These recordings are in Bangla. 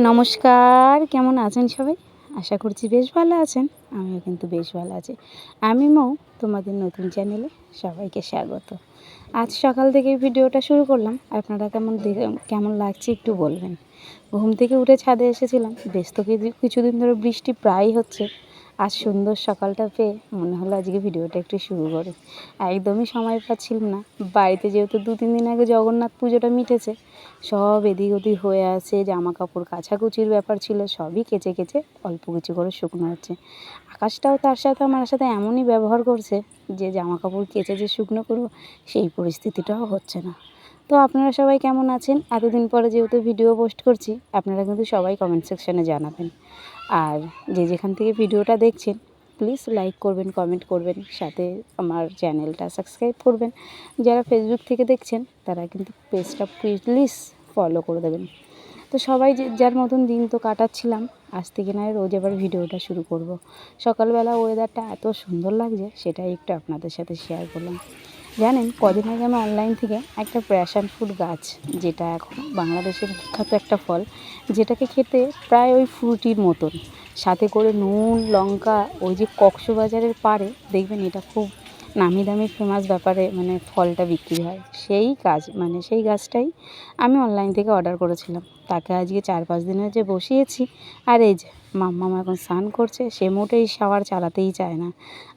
নমস্কার, কেমন আছেন সবাই? আশা করছি বেশ ভালো আছেন। আমিও কিন্তু বেশ ভালো আছি। আমি মৌ, তোমাদের নতুন চ্যানেলে সবাইকে স্বাগত। আজ সকাল থেকে ভিডিওটা শুরু করলাম। আপনারা কেমন লাগছে একটু বলবেন। ঘুম থেকে উঠে ছাদে এসেছিলাম। বেশ তো কিছুদিন ধরে বৃষ্টি প্রায়ই হচ্ছে। আজ সুন্দর সকালটা পেয়ে মনে হলো আজকে ভিডিওটা একটু শুরু করি। একদমই সময় পাচ্ছিলাম না। বাড়িতে যেহেতু 2-3 দিন আগে জগন্নাথ পুজোটা মিটেছে, সব এদিক ওদিক হয়ে আছে। জামা কাপড় কাচাকুচির ব্যাপার ছিল, সবই কেচে কেচে অল্প কিছু করে শুকনো হচ্ছে। আকাশটাও তার সাথে আমার সাথে এমনই ব্যবহার করছে যে জামা কাপড় কেচে যে শুকনো করব সেই পরিস্থিতিটাও হচ্ছে না। তো আপনারা সবাই কেমন আছেন? এতদিন পরে যেহেতু ভিডিও পোস্ট করছি, আপনারা কিন্তু সবাই কমেন্ট সেকশানে জানাবেন। আর যে যেখান থেকে ভিডিওটা দেখছেন প্লিজ লাইক করবেন, কমেন্ট করবেন, সাথে আমার চ্যানেলটা সাবস্ক্রাইব করবেন। যারা ফেসবুক থেকে দেখছেন তারা কিন্তু পেজটা প্লিজ ফলো করে দেবেন। তো সবাই যে যার মতন দিন তো কাটাচ্ছিলাম। আজ থেকে নয় রোজ আবার ভিডিওটা শুরু করব। সকালবেলা ওয়েদারটা এত সুন্দর লাগছে, সেটাই একটু আপনাদের সাথে শেয়ার করলাম। জানেন, কদিন আগে আমি অনলাইন থেকে একটা প্যাশন ফ্রুট গাছ, যেটা এখন বাংলাদেশের বিখ্যাত একটা ফল, যেটাকে খেতে প্রায় ওই ফ্রুটির মতন, সাথে করে নুন লঙ্কা, ওই যে কক্সবাজারের পাড়ে দেখবেন এটা খুব নামি দামি ফেমাস ব্যাপারে মানে ফলটা বিক্রি হয়, সেই গাছটাই আমি অনলাইন থেকে অর্ডার করেছিলাম। তাকে আজকে 4-5 দিন হচ্ছে বসিয়েছি। আর এই যে মাম্মাম এখন স্নান করছে, সে মোটেই শাওয়ার চালাতেই চায় না,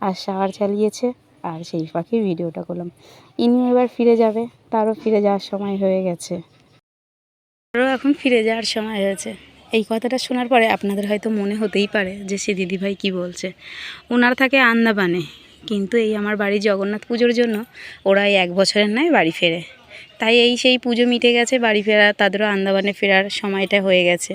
আর শাওয়ার চালিয়েছে। আর সেই ফাঁকে ভিডিওটা করলাম। ইনিও এবার ফিরে যাবে, তারও ফিরে যাওয়ার সময় হয়ে গেছে। তারও এখন ফিরে যাওয়ার সময় হয়েছে। এই কথাটা শোনার পরে আপনাদের হয়তো মনে হতেই পারে যে সে দিদিভাই কী বলছে। ওনার থাকে আন্দামানে, কিন্তু এই আমার বাড়ি জগন্নাথ পুজোর জন্য ওরা এই 1 বছরের নয় বাড়ি ফেরে। তাই সেই পুজো মিটে গেছে, বাড়ি ফেরা তাদেরও আন্দামানে ফেরার সময়টা হয়ে গেছে।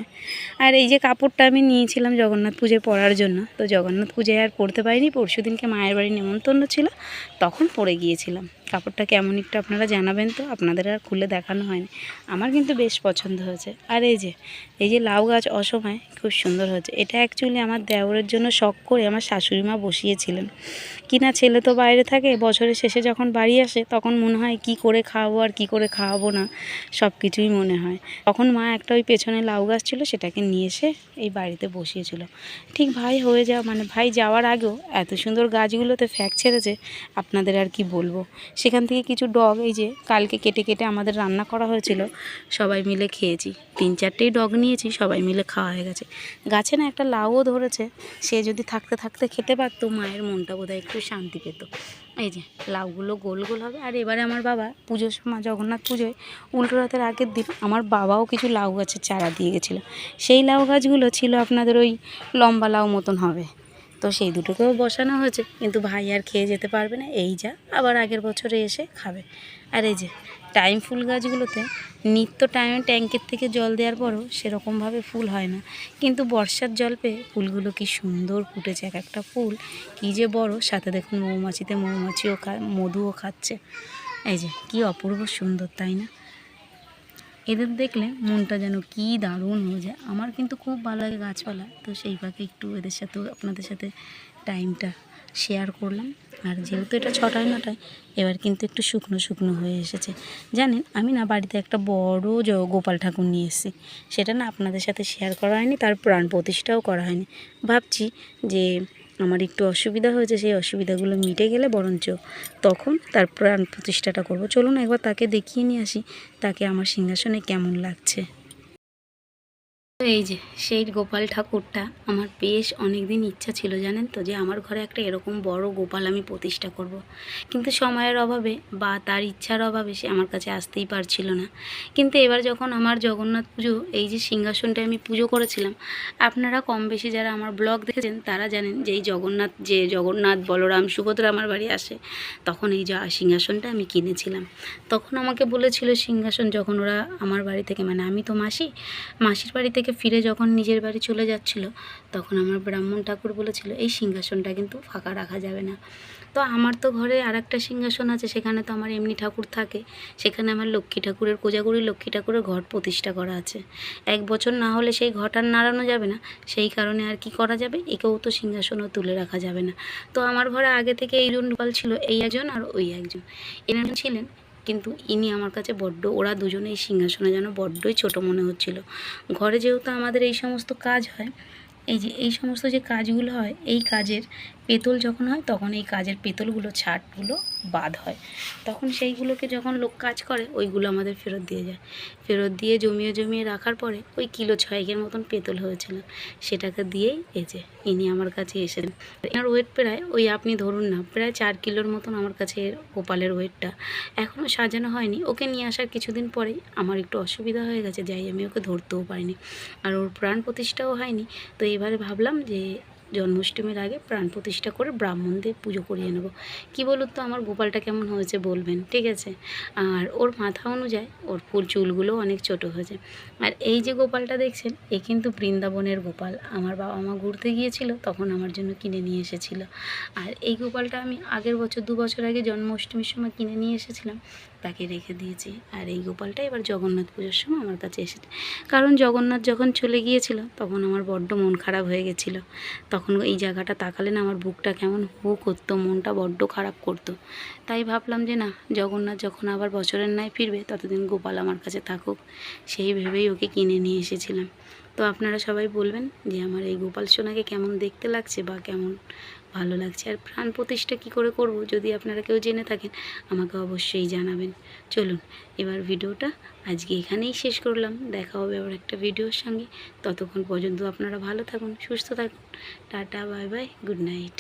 আর এই যে কাপড়টা আমি নিয়েছিলাম জগন্নাথ পুজোয় পরার জন্য, তো জগন্নাথ পুজোয় আর পরতে পারিনি। পরশুদিনকে মায়ের বাড়ি নেমন্তন্ন ছিল, তখন পরে গিয়েছিলাম। কাপড়টা কেমন একটু আপনারা জানাবেন তো, আপনাদের আর খুলে দেখানো হয়নি। আমার কিন্তু বেশ পছন্দ হয়েছে। আর এই যে লাউ গাছ অসময়ে খুব সুন্দর হয়েছে। এটা অ্যাকচুয়ালি আমার দেওরের জন্য শখ করে আমার শাশুড়ি মা বসিয়েছিলেন। কিনা ছেলে তো বাইরে থাকে, বছরের শেষে যখন বাড়ি আসে তখন মনে হয় কি করে খাওয়াবো আর কি করে খাওয়াবো না, সব কিছুই মনে হয়। তখন মা একটা ওই পেছনে লাউ গাছ ছিল, সেটাকে নিয়ে এসে এই বাড়িতে বসিয়েছিল। ঠিক ভাই যাওয়ার আগেও এত সুন্দর গাছগুলোতে ফ্যাক ছেড়েছে, আপনাদের আর কি বলবো। সেখান থেকে কিছু ডগ এই যে কালকে কেটে কেটে আমাদের রান্না করা হয়েছিল, সবাই মিলে খেয়েছি। 3-4টেই ডগ নিয়েছি, সবাই মিলে খাওয়া হয়ে গেছে। গাছে না একটা লাউও ধরেছে, সে যদি থাকতে থাকতে খেতে পারতো মায়ের মনটা বোধহয় একটু শান্তি পেত। এই যে লাউগুলো গোল গোল হবে। আর এবারে আমার বাবা পুজোর সময় জগন্নাথ পুজোয় উল্টো রথের আগের দিন আমার বাবাও কিছু লাউ গাছের চারা দিয়ে গেছিলো। সেই লাউ গাছগুলো ছিল আপনাদের ওই লম্বা লাউ মতন হবে। তো সেই দুটোকেও বসানো হয়েছে, কিন্তু ভাই আর খেয়ে যেতে পারবে না, এই যা আবার আগের বছরে এসে খাবে। আর এই যে টাইম ফুল গাছগুলোতে নিত্য টাইমে ট্যাঙ্কের থেকে জল দেওয়ার পরও সেরকমভাবে ফুল হয় না, কিন্তু বর্ষার জল পেয়ে ফুলগুলো কি সুন্দর ফুটেছে। এক একটা ফুল কী যে বড়, সাথে দেখুন মৌমাছিও মধুও খাচ্ছে। এই যে কী অপূর্ব সুন্দর, তাই না? এদের দেখলে মনটা যেন কী দারুণ হয়ে যায়। আমার কিন্তু খুব ভালো লাগে গাছপালা, তো সেই ফাঁকে একটু এদের সাথেও আপনাদের সাথে টাইমটা শেয়ার করলাম। আর যেহেতু এটা 6টায়-9টায়, এবার কিন্তু একটু শুকনো শুকনো হয়ে এসেছে। জানেন, আমি না বাড়িতে একটা বড় গোপাল ঠাকুর নিয়ে এসেছি। সেটা না আপনাদের সাথে শেয়ার করা হয়নি, তার প্রাণ প্রতিষ্ঠাও করা হয়নি। ভাবছি যে আমার একটু অসুবিধা হয়েছে, সেই অসুবিধাগুলো মিটে গেলে বরঞ্চ তখন তার প্রাণ প্রতিষ্ঠাটা করব। চলুন একবার তাকে দেখিয়ে নিয়ে আসি, তাকে আমার সিংহাসনে কেমন লাগছে। তো এই যে সেই গোপাল ঠাকুরটা আমার বেশ অনেক দিন ইচ্ছা ছিল, জানেন তো, যে আমার ঘরে একটা এরকম বড় গোপাল আমি প্রতিষ্ঠা করব। কিন্তু সময়ের অভাবে বা তার ইচ্ছার অভাবে সে আমার কাছে আসতেই পারছিল না। কিন্তু এবার যখন আমার জগন্নাথ পুজো, এই যে সিংহাসনটা আমি পুজো করেছিলাম, আপনারা কম বেশি যারা আমার ব্লগ দেখেছেন তারা জানেন যে এই জগন্নাথ বলরাম সুভদ্রা আমার বাড়ি আসে, তখন এই সিংহাসনটা আমি কিনেছিলাম। তখন আমাকে বলেছিল সিংহাসন, যখন ওরা আমার বাড়ি থেকে, মানে আমি তো মাসির বাড়ি থেকে ফিরে যখন নিজের বাড়ি চলে যাচ্ছিল, তখন আমার ব্রাহ্মণ ঠাকুর বলেছিল এই সিংহাসনটা কিন্তু ফাঁকা রাখা যাবে না। তো আমার তো ঘরে আর একটা সিংহাসন আছে, সেখানে তো আমার এমনি ঠাকুর থাকে, সেখানে আমার লক্ষ্মী ঠাকুরের, কোজাগরী লক্ষ্মী ঠাকুরের ঘর প্রতিষ্ঠা করা আছে। 1 বছর না হলে সেই ঘট আর নাড়ানো যাবে না, সেই কারণে আর কি করা যাবে, একেও তো সিংহাসনও তুলে রাখা যাবে না। তো আমার ঘরে আগে থেকে এই জন গোপাল ছিল, এই একজন আর ওই একজন, এনারা ছিলেন কিন্তু ইনি আমার কাছে বড্ড, ওরা দুজনে এই সিংহাসনে যেন বড্ডই ছোট মনে হচ্ছিল। ঘরে যেহেতু আমাদের এই সমস্ত কাজ হয়, এই সমস্ত যে কাজগুলো হয়, এই কাজের পেতল যখন হয় তখন এই কাজের পেতলগুলো ছাটগুলো বাদ হয়, তখন সেইগুলোকে যখন লোক কাজ করে ওইগুলো আমাদের ফেরত দিয়ে যায়। ফেরত দিয়ে জমিয়ে জমিয়ে রাখার পরে ওই কিলো 6 মতন পেতল হয়েছিল, সেটাকে দিয়েই ইনি আমার কাছে এসেছেন। এনার ওয়েট প্রায় ওই আপনি ধরুন না প্রায় 4 কিলোর মতন আমার কাছে গোপালের ওয়েটটা। এখনও সাজানো হয়নি, ওকে নিয়ে আসার কিছুদিন পরেই আমার একটু অসুবিধা হয়ে গেছে, যাই আমি ওকে ধরতেও পারিনি, আর ওর প্রাণ প্রতিষ্ঠাও হয়নি। তো এবারে ভাবলাম যে জন্মাষ্টমীর আগে প্রাণ প্রতিষ্ঠা করে ব্রাহ্মণ দিয়ে পুজো করিয়ে নেব। কী বলুন তো আমার গোপালটা কেমন হয়েছে বলবেন, ঠিক আছে? আর ওর মাথা অনুযায়ী ওর ফুল চুলগুলো অনেক ছোট হয়েছে। আর এই যে গোপালটা দেখছেন, এ কিন্তু বৃন্দাবনের গোপাল। আমার বাবা মা ঘুরতে গিয়েছিল তখন আমার জন্য কিনে নিয়ে এসেছিল। আর এই গোপালটা আমি আগের বছর 2 বছর আগে জন্মাষ্টমীর সময় কিনে নিয়ে এসেছিলাম, তাকে রেখে দিয়েছি। আর এই গোপালটা এবার জগন্নাথ পুজোর সময় আমার কাছে এসেছে, কারণ জগন্নাথ যখন চলে গিয়েছিল তখন আমার বড্ড মন খারাপ হয়ে গেছিলো। তখন এই জায়গাটা তাকালে না আমার বুকটা কেমন হু করতো, মনটা বড্ড খারাপ করতো। তাই ভাবলাম যে না, জগন্নাথ যখন আবার বছরের ন্যায় ফিরবে ততদিন গোপাল আমার কাছে থাকুক, সেই ভেবেই ওকে কিনে নিয়ে এসেছিলাম। তো আপনারা সবাই বলবেন যে আমার এই গোপাল সোনাকে কেমন দেখতে লাগছে বা কেমন ভালো লাগছে, আর প্রাণ প্রতিষ্ঠা কী করে করব যদি আপনারা কেউ জেনে থাকেন আমাকে অবশ্যই জানাবেন। চলুন এবার ভিডিওটা আজকে এখানেই শেষ করলাম, দেখা হবে আবার একটা ভিডিওর সঙ্গে। ততক্ষণ পর্যন্ত আপনারা ভালো থাকুন, সুস্থ থাকুন। Tata, bye bye, good night.